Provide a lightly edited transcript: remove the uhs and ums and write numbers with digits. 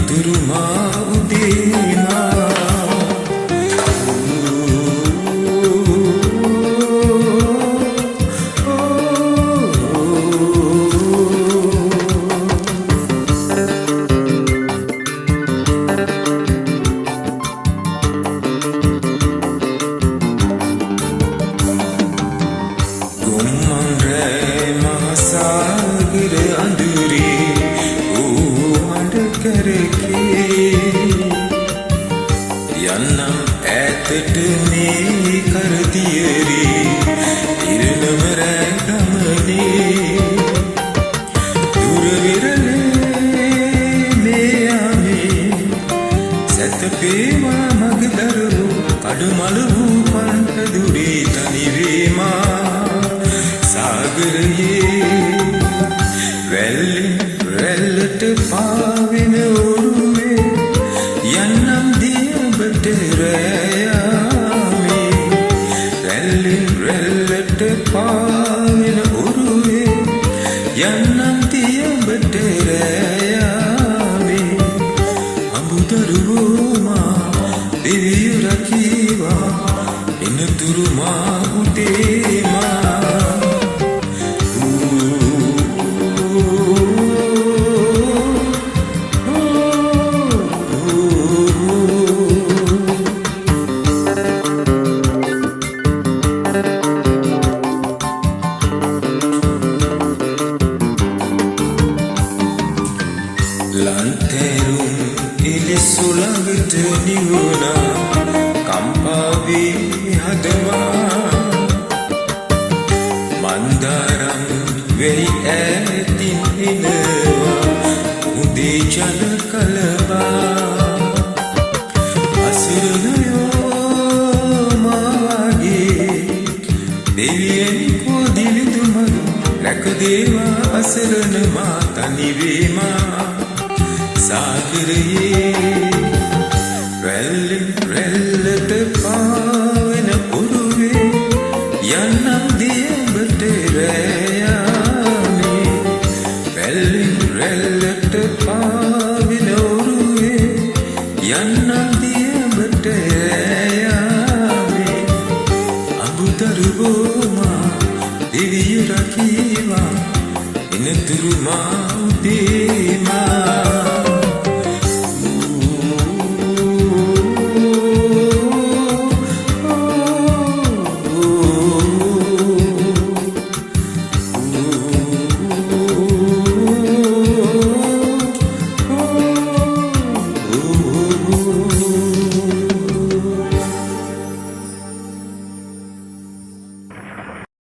එනතුරුමා උදේමා යන්නම් ඈතට මේ කරදියරේ ඉරණම රැ ගමනේ දුර විරලේ මේ යාමේ සැතපේවා මගදරු කඩුමල වූ පන්ත දුරේ තනි වේමා සාගරයේ වැල්ලට පාවෙන ඔරුවේ යන්නම් දියඹට රැයාමේ රැල්ලට පාවෙන ඔරුවේ යන්නම් දියඹට රැයාමේ අඹුදරුවෝමා දෙවියෝ රකීවා එනතුරුමා උදේමා ලන්තෙරුම් ඉලිසුලඟට නිවුණා කම්පාවේ හදවා මන්දාරම් වෙයි ඈතින් එනවා උදේ ජල කලබා අසිරනයෝ මාගේ දෙවියන් කොදිලිදු මග රැකදේවා අසරණ මා තනි වේමා සාගරයේ රැල්ලට පාවෙන ඔරුවේ යන්නම් දියඹට රැයාමේ රැල්ලට පාවෙන ඔරුවේ යන්නම් දියඹට රැයාමේ අඹුදරුවෝමා දෙවියෝ රකීවා එනතුරුමා උදේමා